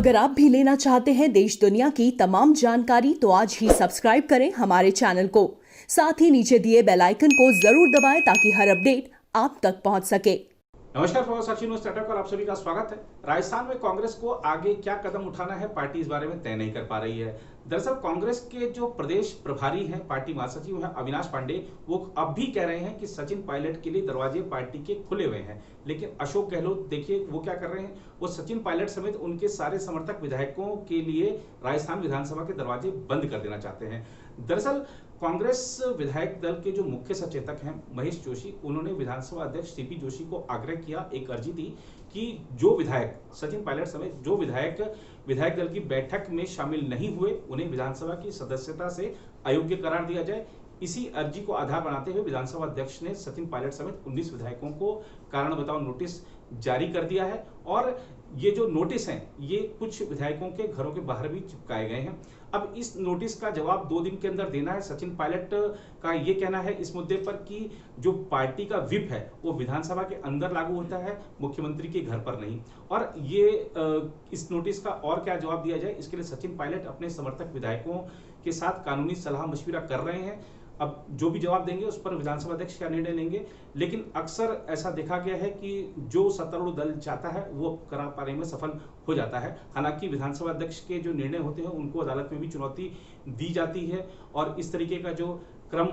अगर आप भी लेना चाहते हैं देश दुनिया की तमाम जानकारी तो आज ही सब्सक्राइब करें हमारे चैनल को। साथ ही नीचे दिए बेल आइकन को जरूर दबाएं ताकि हर अपडेट आप तक पहुंच सके। नमस्कार फॉर सचिन स्टार्टअप पर आप सभी का स्वागत है। राजस्थान में कांग्रेस को आगे क्या कदम उठाना है, पार्टी इस बारे में तय नहीं कर पा रही है। दरअसल कांग्रेस के जो प्रदेश प्रभारी हैं, पार्टी महासचिव हैं अविनाश पांडे, वो अब भी कह रहे हैं कि सचिन पायलट के लिए दरवाजे पार्टी के खुले हुए हैं। लेकिन अशोक गहलोत देखिए वो क्या कर रहे हैं, वो सचिन पायलट समेत उनके सारे समर्थक विधायकों के लिए राजस्थान विधानसभा के दरवाजे बंद कर देना चाहते हैं। दरअसल कांग्रेस विधायक दल के जो मुख्य सचेतक हैं महेश जोशी, उन्होंने विधानसभा अध्यक्ष सीपी जोशी को आग्रह किया, एक अर्जी दी कि जो विधायक सचिन पायलट समेत जो विधायक दल की बैठक में शामिल नहीं हुए उन्हें विधानसभा की सदस्यता से अयोग्य करार दिया जाए। इसी अर्जी को आधार बनाते हुए विधानसभा अध्यक्ष ने सचिन पायलट समेत 19 विधायकों को कारण बताओ नोटिस जारी कर दिया है और ये जो नोटिस हैं ये कुछ विधायकों के घरों के बाहर भी चिपकाए गए हैं। अब इस नोटिस का जवाब 2 दिन के अंदर देना है। सचिन पायलट का ये कहना है इस मुद्दे पर कि जो पार्टी का व्हिप है वो विधानसभा के अंदर लागू होता है, मुख्यमंत्री के घर पर नहीं। और ये इस नोटिस का और क्या जवाब दिया जाए, इसके लिए सचिन पायलट अपने समर्थक विधायकों के साथ कानूनी सलाह मशविरा कर रहे हैं। अब जो भी जवाब देंगे उस पर विधानसभा अध्यक्ष क्या निर्णय लेंगे, लेकिन अक्सर ऐसा देखा गया है कि जो सत्तारूढ़ दल चाहता है वो करा पाने में सफल हो जाता है। हालांकि विधानसभा अध्यक्ष के जो निर्णय होते हैं उनको अदालत में भी चुनौती दी जाती है और इस तरीके का जो क्रम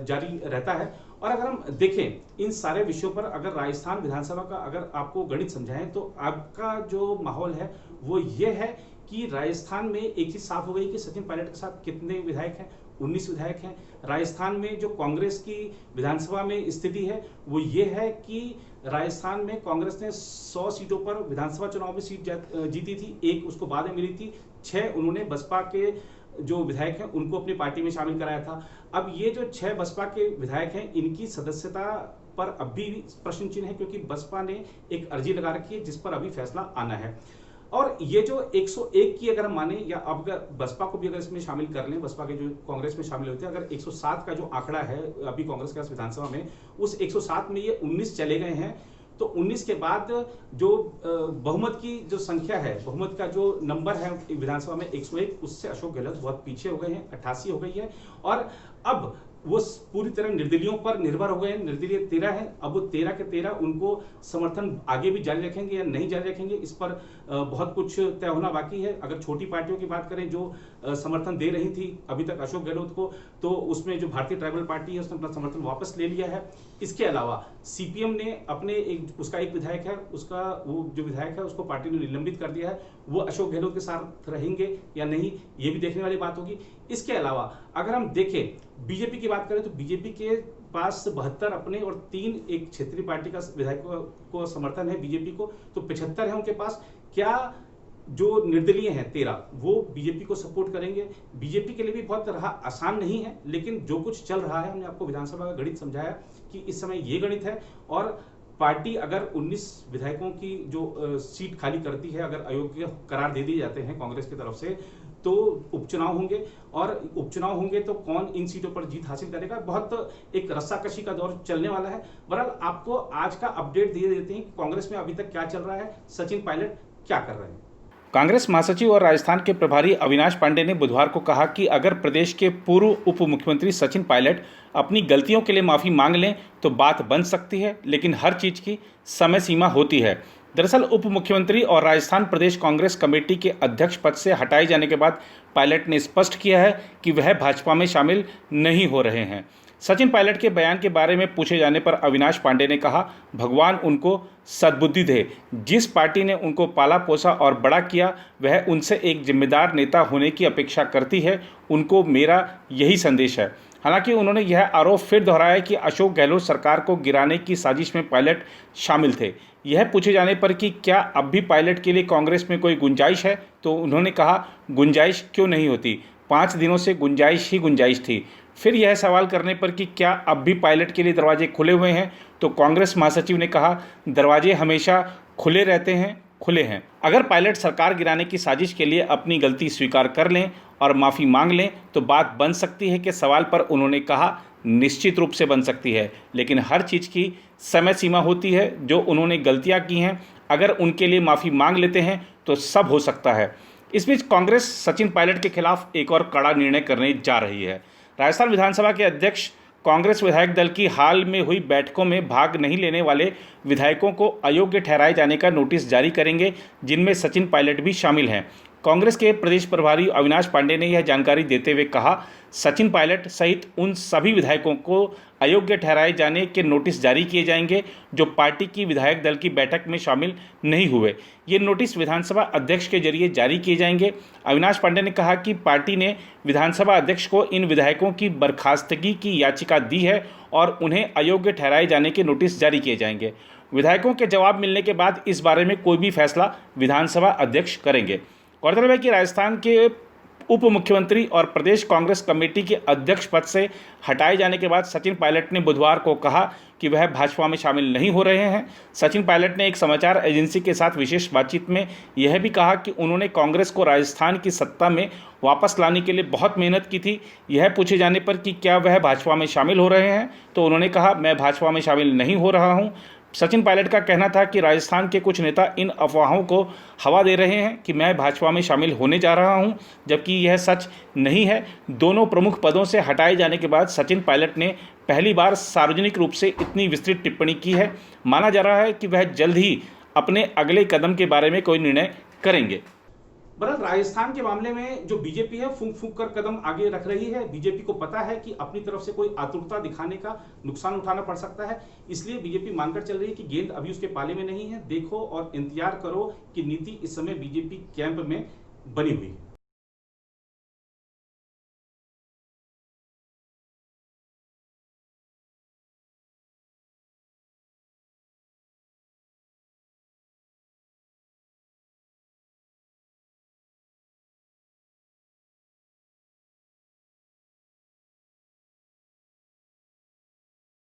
जारी रहता है। और अगर हम देखें इन सारे विषयों पर, अगर राजस्थान विधानसभा का अगर आपको गणित समझाएं तो आपका जो माहौल है वो ये है कि राजस्थान में एक चीज साफ हो गई कि सचिन पायलट के साथ कितने विधायक हैं, 19 विधायक हैं। राजस्थान में जो कांग्रेस की विधानसभा में स्थिति है वो ये है कि राजस्थान में कांग्रेस ने 100 सीटों पर विधानसभा चुनाव में सीट जीती थी, एक उसको बाद में मिली थी, 6 उन्होंने बसपा के जो विधायक हैं उनको अपनी पार्टी में शामिल कराया था। अब ये जो 6 बसपा के विधायक हैं इनकी सदस्यता पर अभी भी प्रश्न चिन्ह है, क्योंकि बसपा ने एक अर्जी लगा रखी है जिस पर अभी फैसला आना है। और ये जो 101 की अगर हम माने या अब अगर बसपा को भी अगर इसमें शामिल कर लें, बसपा के जो कांग्रेस में शामिल होते हैं, अगर 107 का जो आंकड़ा है अभी कांग्रेस के पास विधानसभा में, उस 107 में ये 19 चले गए हैं, तो 19 के बाद जो बहुमत की जो संख्या है, बहुमत का जो नंबर है विधानसभा में 101, उससे अशोक गहलोत बहुत पीछे हो गए हैं, 88 हो गई है। और अब वो पूरी तरह निर्दलियों पर निर्भर हो गए हैं। निर्दलीय 13 है, अब वो 13 के 13 उनको समर्थन आगे भी जारी रखेंगे या नहीं जारी रखेंगे, इस पर बहुत कुछ तय होना बाकी है। अगर छोटी पार्टियों की बात करें जो समर्थन दे रही थी अभी तक अशोक गहलोत को, तो उसमें जो भारतीय ट्राइबल पार्टी है उसने अपना समर्थन वापस ले लिया है। इसके अलावा सीपीएम ने अपने उसका एक विधायक है, उसका वो जो विधायक है उसको पार्टी ने निलंबित कर दिया है। वो अशोक गहलोत के साथ रहेंगे या नहीं, ये भी देखने वाली बात होगी। इसके अलावा अगर हम देखें बीजेपी की बात करें तो बीजेपी के पास 72 अपने और 3 एक क्षेत्रीय पार्टी का विधायकों को समर्थन है बीजेपी को, तो 75 है उनके पास। क्या जो निर्दलीय हैं 13 वो बीजेपी को सपोर्ट करेंगे? बीजेपी के लिए भी बहुत रहा आसान नहीं है, लेकिन जो कुछ चल रहा है, हमने आपको विधानसभा का गणित समझाया कि इस समय ये गणित है। और पार्टी अगर 19 विधायकों की जो सीट खाली करती है, अगर अयोग्य करार दे दिए जाते हैं कांग्रेस की तरफ से, तो उपचुनाव होंगे और उपचुनाव होंगे तो कौन इन सीटों पर जीत हासिल करेगा, बहुत एक रस्साकशी का दौर चलने वाला है। बहरहाल आपको आज का अपडेट दे देते हैं कि कांग्रेस में अभी तक क्या चल रहा है, सचिन पायलट क्या कर रहे हैं। कांग्रेस महासचिव और राजस्थान के प्रभारी अविनाश पांडे ने बुधवार को कहा कि अगर प्रदेश के पूर्व उप मुख्यमंत्री सचिन पायलट अपनी गलतियों के लिए माफ़ी मांग लें तो बात बन सकती है, लेकिन हर चीज़ की समय सीमा होती है। दरअसल उप मुख्यमंत्री और राजस्थान प्रदेश कांग्रेस कमेटी के अध्यक्ष पद से हटाए जाने के बाद पायलट ने स्पष्ट किया है कि वह भाजपा में शामिल नहीं हो रहे हैं। सचिन पायलट के बयान के बारे में पूछे जाने पर अविनाश पांडे ने कहा, भगवान उनको सद्बुद्धि दे। जिस पार्टी ने उनको पाला पोसा और बड़ा किया वह उनसे एक जिम्मेदार नेता होने की अपेक्षा करती है, उनको मेरा यही संदेश है। हालांकि उन्होंने यह आरोप फिर दोहराया कि अशोक गहलोत सरकार को गिराने की साजिश में पायलट शामिल थे। यह पूछे जाने पर कि क्या अब भी पायलट के लिए कांग्रेस में कोई गुंजाइश है, तो उन्होंने कहा, गुंजाइश क्यों नहीं होती, 5 दिनों से गुंजाइश ही गुंजाइश थी। फिर यह सवाल करने पर कि क्या अब भी पायलट के लिए दरवाजे खुले हुए हैं, तो कांग्रेस महासचिव ने कहा, दरवाजे हमेशा खुले रहते हैं, खुले हैं। अगर पायलट सरकार गिराने की साजिश के लिए अपनी गलती स्वीकार कर लें और माफ़ी मांग लें तो बात बन सकती है। कि सवाल पर उन्होंने कहा, निश्चित रूप से बन सकती है, लेकिन हर चीज़ की समय सीमा होती है। जो उन्होंने गलतियां की हैं अगर उनके लिए माफ़ी मांग लेते हैं तो सब हो सकता है। इस बीच कांग्रेस सचिन पायलट के खिलाफ एक और कड़ा निर्णय करने जा रही है। राजस्थान विधानसभा के अध्यक्ष कांग्रेस विधायक दल की हाल में हुई बैठकों में भाग नहीं लेने वाले विधायकों को अयोग्य ठहराए जाने का नोटिस जारी करेंगे, जिनमें सचिन पायलट भी शामिल हैं। कांग्रेस के प्रदेश प्रभारी अविनाश पांडे ने यह जानकारी देते हुए कहा, सचिन पायलट सहित उन सभी विधायकों को अयोग्य ठहराए जाने के नोटिस जारी किए जाएंगे जो पार्टी की विधायक दल की बैठक में शामिल नहीं हुए। ये नोटिस विधानसभा अध्यक्ष के जरिए जारी किए जाएंगे। अविनाश पांडे ने कहा कि पार्टी ने विधानसभा अध्यक्ष को इन विधायकों की बर्खास्तगी की याचिका दी है और उन्हें अयोग्य ठहराए जाने के नोटिस जारी किए जाएंगे। विधायकों के जवाब मिलने के बाद इस बारे में कोई भी फैसला विधानसभा अध्यक्ष करेंगे। गौरतलब है कि राजस्थान के उप मुख्यमंत्री और प्रदेश कांग्रेस कमेटी के अध्यक्ष पद से हटाए जाने के बाद सचिन पायलट ने बुधवार को कहा कि वह भाजपा में शामिल नहीं हो रहे हैं। सचिन पायलट ने एक समाचार एजेंसी के साथ विशेष बातचीत में यह भी कहा कि उन्होंने कांग्रेस को राजस्थान की सत्ता में वापस लाने के लिए बहुत मेहनत की थी। यह पूछे जाने पर कि क्या वह भाजपा में शामिल हो रहे हैं तो उन्होंने कहा, मैं भाजपा में शामिल नहीं हो रहा हूं। सचिन पायलट का कहना था कि राजस्थान के कुछ नेता इन अफवाहों को हवा दे रहे हैं कि मैं भाजपा में शामिल होने जा रहा हूं, जबकि यह सच नहीं है। दोनों प्रमुख पदों से हटाए जाने के बाद सचिन पायलट ने पहली बार सार्वजनिक रूप से इतनी विस्तृत टिप्पणी की है। माना जा रहा है कि वह जल्द ही अपने अगले कदम के बारे में कोई निर्णय करेंगे। बहरहाल राजस्थान के मामले में जो बीजेपी है फूंक फूंक कर कदम आगे रख रही है। बीजेपी को पता है कि अपनी तरफ से कोई आतुरता दिखाने का नुकसान उठाना पड़ सकता है, इसलिए बीजेपी मानकर चल रही है कि गेंद अभी उसके पाले में नहीं है। देखो और इंतजार करो कि नीति इस समय बीजेपी कैंप में बनी हुई है।